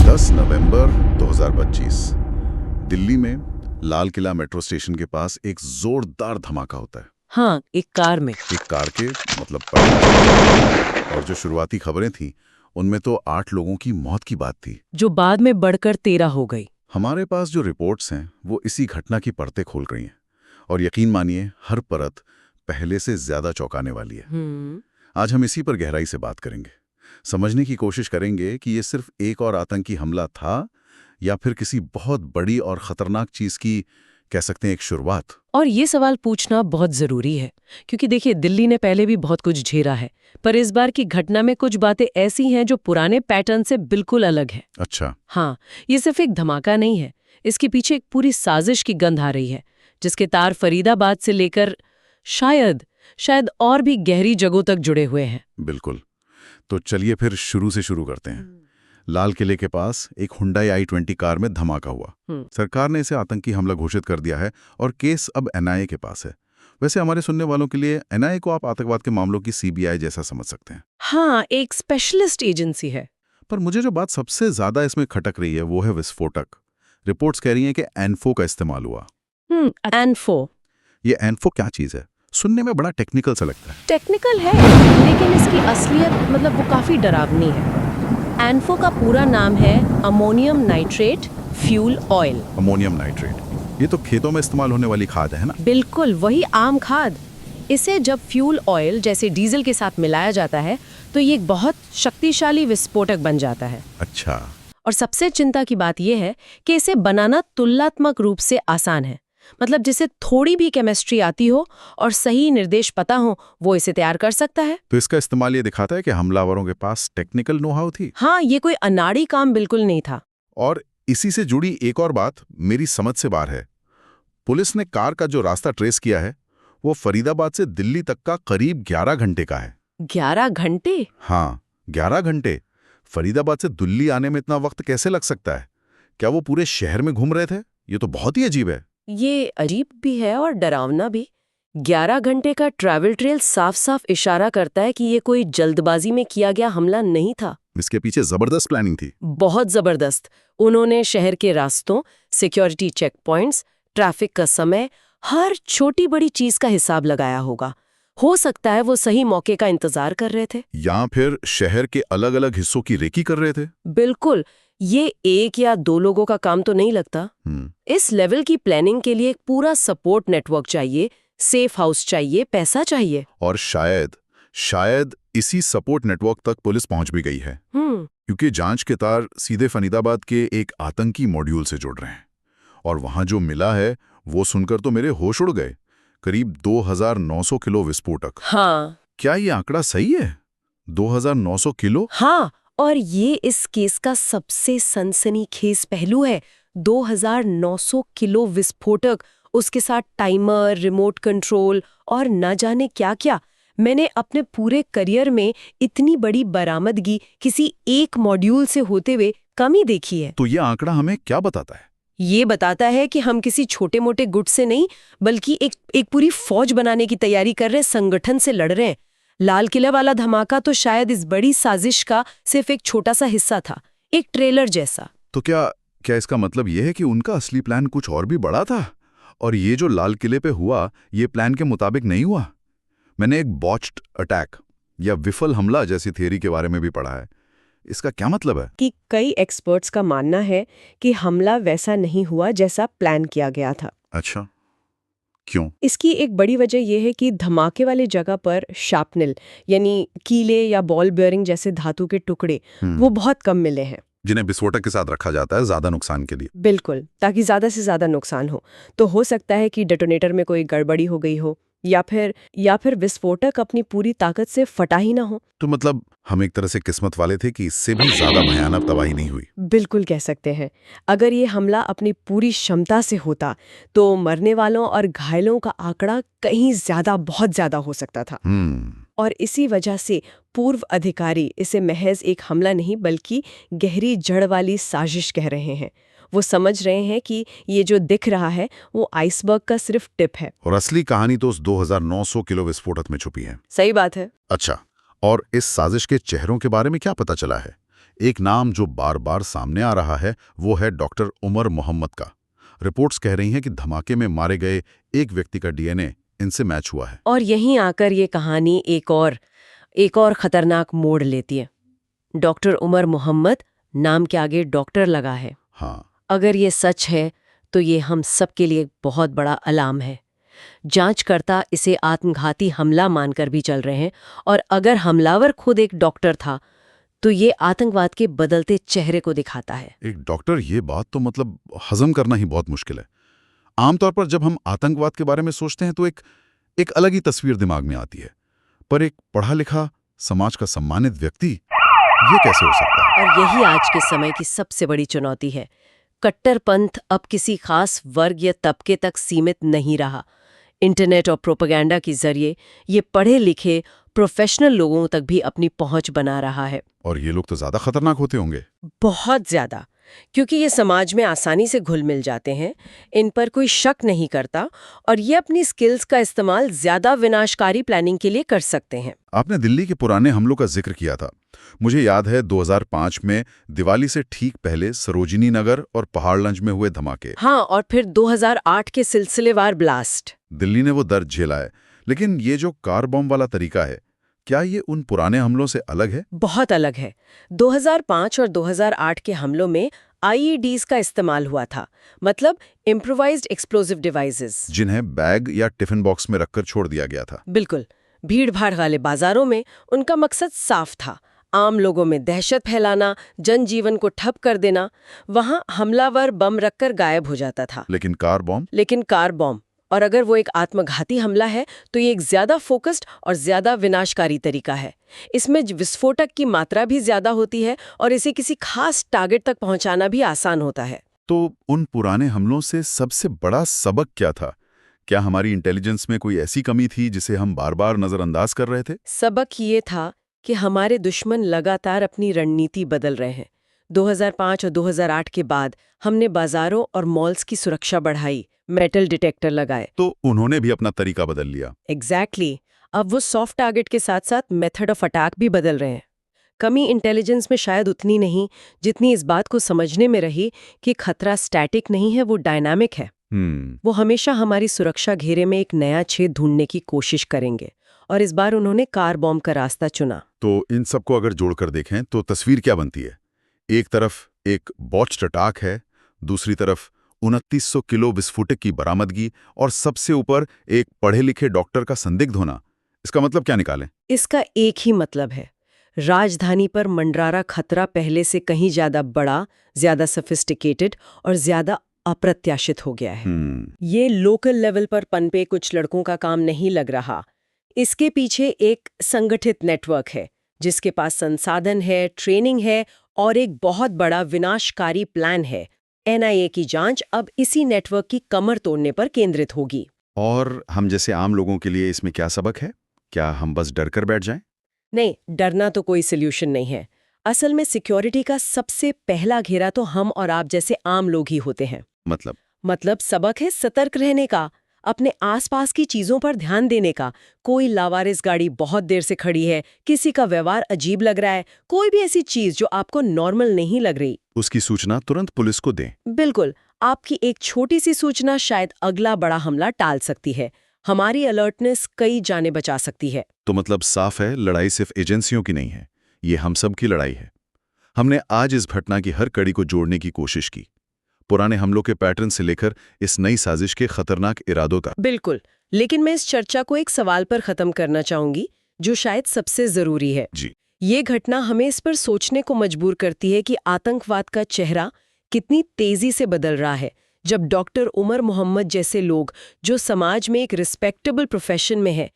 10 नवंबर 2025 दिल्ली में Lal Qila metro station के पास एक जोरदार धमाका होता है। हाँ, एक कार में। एक कार के पड़ने और जो शुरुआती खबरें थी उनमें तो 8 लोगों की मौत की बात थी, जो बाद में बढ़कर 13 हो गई। हमारे पास जो रिपोर्ट्स हैं वो इसी घटना की परतें खोल रही हैं और यकीन मानिए हर परत पहले से ज्यादा चौंकाने वाली है। आज हम इसी पर गहराई से बात करेंगे, समझने की कोशिश करेंगे कि ये सिर्फ एक और आतंकी हमला था या फिर किसी बहुत बड़ी और खतरनाक चीज की कह सकते हैं एक शुरुआत। और ये सवाल पूछना बहुत जरूरी है क्योंकि देखिए दिल्ली ने पहले भी बहुत कुछ झेला है, पर इस बार की घटना में कुछ बातें ऐसी हैं जो पुराने पैटर्न से बिल्कुल अलग है। अच्छा। हाँ, ये सिर्फ एक धमाका नहीं है, इसके पीछे एक पूरी साजिश की गंध आ रही है जिसके तार फरीदाबाद से लेकर शायद और भी गहरी जगहों तक जुड़े हुए हैं। बिल्कुल, तो चलिए फिर शुरू से शुरू करते हैं। लाल किले के पास एक हुंडई i20 कार में धमाका हुआ। सरकार ने इसे आतंकी हमला घोषित कर दिया है और केस अब एनआईए के पास है। वैसे हमारे सुनने वालों के लिए एनआईए को आप आतंकवाद के मामलों की सीबीआई जैसा समझ सकते हैं। हाँ, एक स्पेशलिस्ट एजेंसी है। पर मुझे जो बात सबसे ज्यादा इसमें खटक रही है वो है विस्फोटक। रिपोर्ट्स कह रही हैं कि एनफो का इस्तेमाल हुआ। एनफो। ये एनफो क्या चीज है? सुनने में बड़ा टेक्निकल सा लगता है। टेक्निकल है, लेकिन इसकी असलियत वो काफी डरावनी है। एनफो का पूरा नाम है ammonium nitrate fuel oil. Ammonium nitrate, ये तो खेतों में इस्तेमाल होने वाली खाद है ना? बिल्कुल, वही आम खाद। इसे जब फ्यूल ऑयल जैसे डीजल के साथ मिलाया जाता है तो ये एक बहुत शक्तिशाली विस्फोटक बन जाता है। अच्छा। और सबसे चिंता की बात यह है कि इसे बनाना तुलनात्मक रूप से आसान है। जिसे थोड़ी भी केमिस्ट्री आती हो और सही निर्देश पता हो वो इसे तैयार कर सकता है। तो इसका इस्तेमाल ये दिखाता है कि हमलावरों के पास टेक्निकल नो हाउ थी। हाँ, ये कोई अनाड़ी काम बिल्कुल नहीं था। और इसी से जुड़ी एक और बात मेरी समझ से बाहर है। पुलिस ने कार का जो रास्ता ट्रेस किया है वो फरीदाबाद से दिल्ली तक का करीब 11 घंटे का है। 11 घंटे? हाँ, 11 घंटे। फरीदाबाद से दिल्ली आने में इतना वक्त कैसे लग सकता है? क्या वो पूरे शहर में घूम रहे थे? ये तो बहुत ही अजीब है। ये अजीब भी है और डरावना भी। 11 घंटे का ट्रैवल ट्रेल साफ साफ इशारा करता है कि ये कोई जल्दबाजी में किया गया हमला नहीं था। इसके पीछे जबरदस्त प्लानिंग थी। बहुत जबरदस्त। उन्होंने शहर के रास्तों, सिक्योरिटी चेक पॉइंट्स, ट्रैफिक का समय, हर छोटी बड़ी चीज का हिसाब लगाया होगा। हो सकता है वो सही मौके का इंतजार कर रहे थे या फिर शहर के अलग अलग हिस्सों की रेकी कर रहे थे। बिल्कुल, ये एक या दो लोगों का काम तो नहीं लगता। इस लेवल की प्लानिंग के लिए एक पूरा सपोर्ट नेटवर्क चाहिए, सेफ हाउस चाहिए, पैसा चाहिए। और शायद इसी सपोर्ट नेटवर्क तक पुलिस पहुंच भी गई है, क्योंकि जांच के तार सीधे फरीदाबाद के एक आतंकी मॉड्यूल से जुड़ रहे हैं। और वहां जो मिला है वो सुनकर तो मेरे होश उड़ गए। करीब 2900 किलो विस्फोटक। हाँ। क्या ये आंकड़ा सही है? 2900 किलो? हाँ, और ये इस केस का सबसे सनसनीखेज पहलू है। 2900 किलो विस्फोटक, उसके साथ टाइमर, रिमोट कंट्रोल और न जाने क्या क्या। मैंने अपने पूरे करियर में इतनी बड़ी बरामदगी किसी एक मॉड्यूल से होते हुए कम ही देखी है। तो ये आंकड़ा हमें क्या बताता है? ये बताता है कि हम किसी छोटे मोटे गुट से नहीं बल्कि एक पूरी फौज बनाने की तैयारी कर रहे संगठन से लड़ रहे हैं। लाल किला वाला धमाका तो शायद इस बड़ी साजिश का सिर्फ एक छोटा सा हिस्सा था, एक ट्रेलर जैसा। तो क्या इसका मतलब यह है कि उनका असली प्लान कुछ और भी बड़ा था और ये जो लाल किले पे हुआ ये प्लान के मुताबिक नहीं हुआ? मैंने एक बॉच्ड अटैक या विफल हमला जैसी थियरी के बारे में भी पढ़ा है। इसका क्या मतलब है? कि कई एक्सपर्ट्स का मानना है कि हमला वैसा नहीं हुआ जैसा प्लान किया गया था। अच्छा, क्यों? इसकी एक बड़ी वजह यह है कि धमाके वाली जगह पर शार्पनेल यानी कीले या बॉल बेयरिंग जैसे धातु के टुकड़े वो बहुत कम मिले हैं, जिन्हें विस्फोटक के साथ रखा जाता है ज्यादा नुकसान के लिए। बिल्कुल, ताकि ज्यादा से ज्यादा नुकसान हो। तो हो सकता है कि डेटोनेटर में कोई गड़बड़ी हो गई हो या फिर विस्फोटक अपनी पूरी ताकत से फटा ही ना हो। तो मतलब हम एक तरह से किस्मत वाले थे कि इससे भी ज्यादा भयानक तबाही नहीं हुई। बिल्कुल कह सकते हैं। अगर ये हमला अपनी पूरी क्षमता से होता तो मरने वालों और घायलों का आंकड़ा कहीं बहुत ज्यादा हो सकता था। और इसी वजह से पूर्व अधिकारी इसे महज एक हमला नहीं बल्कि गहरी जड़ वाली साजिश कह रहे हैं। वो समझ रहे हैं कि ये जो दिख रहा है वो आइसबर्ग का सिर्फ टिप है और असली कहानी तो उस 2900 किलो विस्फोटक में छुपी है। सही बात है। अच्छा, और इस साजिश के चेहरों के बारे में क्या पता चला है? एक नाम जो बार बार सामने आ रहा है वो है डॉक्टर उमर मोहम्मद का। रिपोर्ट्स कह रही हैं कि धमाके में मारे गए एक व्यक्ति का डीएनए इनसे मैच हुआ है। और यहीं आकर ये कहानी एक और खतरनाक मोड़ लेती है। डॉक्टर उमर मोहम्मद नाम के आगे डॉक्टर लगा है। हाँ, अगर ये सच है तो ये हम सब के लिए बहुत बड़ा अलार्म है। जांचकर्ता इसे आत्मघाती हमला मानकर भी चल रहे हैं, और अगर हमलावर खुद एक डॉक्टर था तो ये आतंकवाद के बदलते चेहरे को दिखाता है। एक डॉक्टर, ये बात तो मतलब हजम करना ही बहुत मुश्किल है। आमतौर पर जब हम आतंकवाद के बारे में सोचते हैं तो एक अलग ही तस्वीर दिमाग में आती है, पर एक पढ़ा लिखा समाज का सम्मानित व्यक्ति, ये कैसे हो सकता है? और यही आज के समय की सबसे बड़ी चुनौती है। कट्टरपंथ अब किसी खास वर्ग या तबके तक सीमित नहीं रहा। इंटरनेट और प्रोपेगेंडा के जरिए ये पढ़े लिखे प्रोफेशनल लोगों तक भी अपनी पहुंच बना रहा है। और ये लोग तो ज्यादा खतरनाक होते होंगे। बहुत ज्यादा, क्योंकि ये समाज में आसानी से घुल मिल जाते हैं, इन पर कोई शक नहीं करता, और ये अपनी स्किल्स का इस्तेमाल ज्यादा विनाशकारी प्लानिंग के लिए कर सकते हैं। आपने दिल्ली के पुराने हमलों का जिक्र किया था। मुझे याद है 2005 में दिवाली से ठीक पहले सरोजिनी नगर और पहाड़गंज में हुए धमाके। हाँ, और फिर 2008 के सिलसिलेवार ब्लास्ट। दिल्ली ने वो दर्द झेला है, लेकिन ये जो कार बम वाला तरीका है, क्या ये उन पुराने हमलों से अलग है? बहुत अलग है। 2005 और 2008 के हमलों में आईईडीज का इस्तेमाल हुआ था, मतलब इम्प्रोवाइज्ड एक्सप्लोसिव डिवाइसेस, जिन्हें बैग या टिफिन बॉक्स में रखकर छोड़ दिया गया था। बिल्कुल। भीड़-भाड़ वाले बाजारों में उनका मकसद साफ था, आम लोगों में दहशत फैलाना, जनजीवन को ठप कर देना। वहां हमलावर बम रखकर गायब हो जाता था। लेकिन कार बम, और अगर वो एक आत्मघाती हमला है तो ये एक ज्यादा फोकस्ड और ज्यादा विनाशकारी तरीका है। इसमें विस्फोटक की मात्रा भी ज्यादा होती है और इसे किसी खास टारगेट तक पहुंचाना भी आसान होता है। तो उन पुराने हमलों से सबसे बड़ा सबक क्या था? क्या हमारी इंटेलिजेंस में कोई ऐसी कमी थी जिसे हम बार बार नजरअंदाज कर रहे थे? सबक ये था कि हमारे दुश्मन लगातार अपनी रणनीति बदल रहे हैं। 2005 और 2008 के बाद हमने बाजारों और मॉल्स की सुरक्षा बढ़ाई, मेटल डिटेक्टर लगाए। तो उन्होंने भी अपना तरीका बदल लिया। एग्जैक्टली। अब वो सॉफ्ट टारगेट के साथ साथ मेथड ऑफ अटैक भी बदल रहे हैं। कमी इंटेलिजेंस में शायद उतनी नहीं जितनी इस बात को समझने में रही कि खतरा स्टैटिक नहीं है, वो डायनामिक है। वो हमेशा हमारी सुरक्षा घेरे में एक नया छेद ढूंढने की कोशिश करेंगे, और इस बार उन्होंने कार बॉम्ब का रास्ता चुना। तो इन सबको अगर जोड़कर देखें तो तस्वीर क्या बनती है? एक तरफ एक बॉच्ड अटैक है, दूसरी तरफ 2900 किलो विस्फोटक की बरामदगी, और सबसे ऊपर एक पढ़े लिखे डॉक्टर का संदिग्ध होना। इसका मतलब क्या निकालें? इसका एक ही मतलब है, राजधानी पर मंडरा रहा खतरा पहले से कहीं ज्यादा बड़ा, ज्यादा सोफिस्टिकेटेड और ज्यादा अप्रत्याशित हो गया है। ये लोकल लेवल पर पनपे कुछ लड़कों का काम नहीं लग रहा। इसके पीछे एक संगठित नेटवर्क है जिसके पास संसाधन है, ट्रेनिंग है और एक बहुत बड़ा विनाशकारी प्लान है। एनआईए की जांच अब इसी नेटवर्क की कमर तोड़ने पर केंद्रित होगी। और हम जैसे आम लोगों के लिए इसमें क्या सबक है? क्या हम बस डर कर बैठ जाएं? नहीं, डरना तो कोई सल्यूशन नहीं है। असल में सिक्योरिटी का सबसे पहला घेरा तो हम और आप जैसे आम लोग ही होते हैं। मतलब सबक है सतर्क रहने का, अपने आसपास की चीजों पर ध्यान देने का। कोई लावारिस गाड़ी बहुत देर से खड़ी है, किसी का व्यवहार अजीब लग रहा है, कोई भी ऐसी चीज जो आपको नॉर्मल नहीं लग रही, उसकी सूचना तुरंत पुलिस को दें। बिल्कुल। आपकी एक छोटी सी सूचना शायद अगला बड़ा हमला टाल सकती है। हमारी अलर्टनेस कई जानें बचा सकती है। तो मतलब साफ है, लड़ाई सिर्फ एजेंसियों की नहीं है, ये हम सब की लड़ाई है। हमने आज इस घटना की हर कड़ी को जोड़ने की कोशिश की, पुराने हमलों के पैटर्न से लेकर इस नई साजिश के खतरनाक इरादों का। बिल्कुल, लेकिन मैं इस चर्चा को एक सवाल पर खत्म करना चाहूंगी जो शायद सबसे जरूरी है। जी। ये घटना हमें इस पर सोचने को मजबूर करती है कि आतंकवाद का चेहरा कितनी तेजी से बदल रहा है, जब डॉक्टर उमर मोहम्मद जैसे लोग जो समाज में एक रिस्पेक्टेबल प्रोफेशन में है,